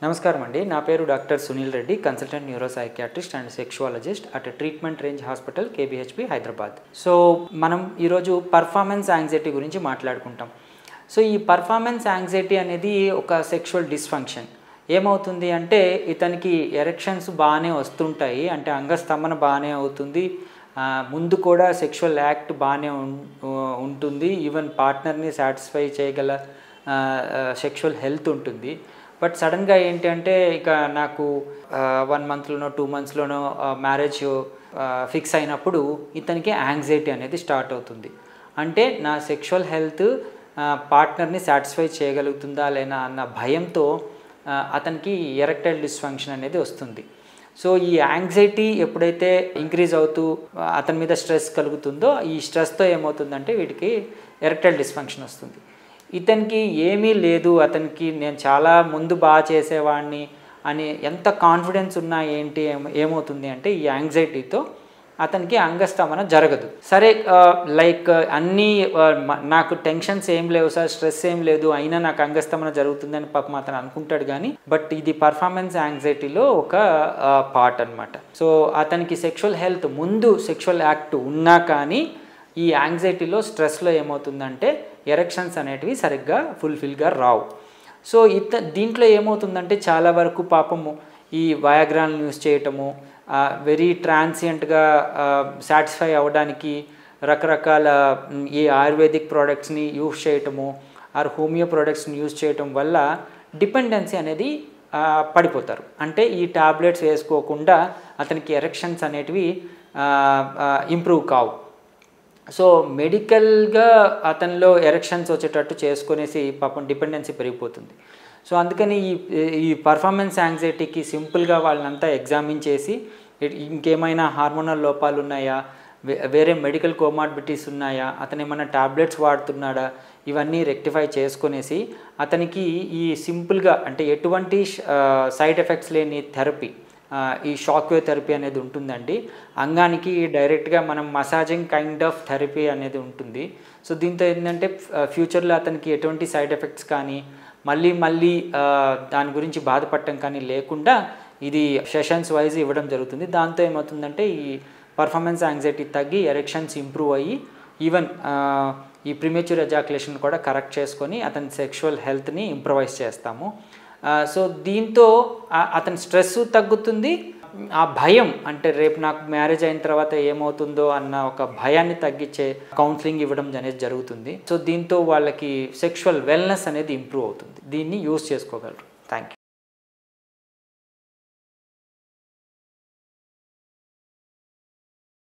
నమస్కారం అండి. నా పేరు doctor Sunil Reddy, consultant న్యూరోసైకియాట్రిస్ట్ and sexologist at treatment range hospital KBHP Hyderabad. So మనం ఈరోజు పర్ఫార్మెన్స్ యాంగ్జైటీ గురించి మాట్లాడుకుంటాం. సో ఈ పర్ఫార్మెన్స్ యాంగ్జైటీ అనేది ఒక సెక్షువల్ డిస్ఫంక్షన్. ఏమవుతుంది అంటే ఇతనికి ఎరెక్షన్స్ బాగానే వస్తుంటాయి, అంటే అంగస్తంభన బాగానే అవుతుంది, ముందు కూడా సెక్షువల్ యాక్ట్ బాగానే ఉంటుంది, ఈవెన్ పార్ట్నర్ని సాటిస్ఫై చేయగల సెక్షువల్ హెల్త్ ఉంటుంది. బట్ సడన్గా ఏంటి అంటే ఇక నాకు 1 మంత్లోనో 2 మంత్స్లోనో మ్యారేజ్ ఫిక్స్ అయినప్పుడు ఇతనికి యాంగ్జైటీ అనేది స్టార్ట్ అవుతుంది. అంటే నా సెక్షువల్ హెల్త్ పార్ట్నర్ని సాటిస్ఫై చేయగలుగుతుందా లేనా అన్న భయంతో అతనికి ఎరెక్టైల్ డిస్ఫంక్షన్ అనేది వస్తుంది. సో ఈ యాంగ్జైటీ ఎప్పుడైతే ఇంక్రీజ్ అవుతూ అతని మీద స్ట్రెస్ కలుగుతుందో, ఈ స్ట్రెస్తో ఏమవుతుందంటే వీటికి ఎరెక్టైల్ డిస్ఫంక్షన్ వస్తుంది. ఇతనికి ఏమీ లేదు, అతనికి నేను చాలా ముందు బాగా చేసేవాడిని అని ఎంత కాన్ఫిడెన్స్ ఉన్నా ఏంటి ఏమవుతుంది అంటే ఈ యాంగ్జైటీతో అతనికి అంగస్తంభన జరగదు. సరే, లైక్ అన్నీ నాకు టెన్షన్స్ ఏం లేవు సార్, స్ట్రెస్ ఏం లేదు, అయినా నాకు అంగస్తంభన జరుగుతుందని పాపం అతను అనుకుంటాడు. కానీ బట్ ఇది పర్ఫార్మెన్స్ యాంగ్జైటీలో ఒక పార్ట్ అనమాట. సో అతనికి సెక్షువల్ హెల్త్ ముందు సెక్షువల్ యాక్ట్ ఉన్నా కానీ ఈ యాంగ్జైటీలో స్ట్రెస్లో ఏమవుతుందంటే ఎరెక్షన్స్ అనేటివి సరిగ్గా ఫుల్ఫిల్గా రావు. సో దీంట్లో ఏమవుతుందంటే చాలా వరకు పాపము ఈ వయాగ్రాలను యూస్ చేయటము, వెరీ ట్రాన్సియంట్గా సాటిస్ఫై అవ్వడానికి రకరకాల ఈ ఆయుర్వేదిక్ ప్రోడక్ట్స్ని యూస్ చేయటము ఆర్ హోమియో ప్రోడక్ట్స్ని యూస్ చేయటం వల్ల డిపెండెన్సీ అనేది పడిపోతారు. అంటే ఈ టాబ్లెట్స్ వేసుకోకుండా అతనికి ఎరెక్షన్స్ అనేటివి ఇంప్రూవ్ కావు. సో మెడికల్గా అతనిలో ఎరెక్షన్స్ వచ్చేటట్టు చేసుకునేసి పాపం డిపెండెన్సీ పెరిగిపోతుంది. సో అందుకని ఈ పర్ఫార్మెన్స్ యాంగ్జైటీకి సింపుల్గా వాళ్ళనంతా ఎగ్జామిన్ చేసి ఇంకేమైనా హార్మోనల్ లోపాలు ఉన్నాయా, వేరే మెడికల్ కోమార్బిడిటీస్ ఉన్నాయా, అతను ఏమైనా టాబ్లెట్స్ వాడుతున్నాడా, ఇవన్నీ రెక్టిఫై చేసుకునేసి అతనికి ఈ సింపుల్గా అంటే ఎటువంటి సైడ్ ఎఫెక్ట్స్ లేని థెరపీ, ఈ షాక్ వేవ్ థెరపీ అనేది ఉంటుందండి. అంగానికి డైరెక్ట్గా మనం మసాజింగ్ కైండ్ ఆఫ్ థెరపీ అనేది ఉంటుంది. సో దీంతో ఏంటంటే ఫ్యూచర్లో అతనికి ఎటువంటి సైడ్ ఎఫెక్ట్స్ కానీ మళ్ళీ దాని గురించి బాధపడటం కానీ లేకుండా ఇది సెషన్స్ వైజ్ ఇవ్వడం జరుగుతుంది. దాంతో ఏమవుతుందంటే ఈ పర్ఫార్మెన్స్ యాంగ్జైటీ తగ్గి ఎరెక్షన్స్ ఇంప్రూవ్ అయ్యి ఈవెన్ ఈ ప్రీమెచ్యూర్ ఎజాకులేషన్ కూడా కరెక్ట్ చేసుకొని అతని సెక్షువల్ హెల్త్ని ఇంప్రూవైజ్ చేస్తాము. సో దీంతో అతని స్ట్రెస్ తగ్గుతుంది, ఆ భయం అంటే రేపు నాకు మ్యారేజ్ అయిన తర్వాత ఏమవుతుందో అన్న ఒక భయాన్ని తగ్గించే కౌన్సిలింగ్ ఇవ్వడం అనేది జరుగుతుంది. సో దీంతో వాళ్ళకి సెక్షువల్ వెల్నెస్ అనేది ఇంప్రూవ్ అవుతుంది. దీన్ని యూస్ చేసుకోగలరు. Thank you.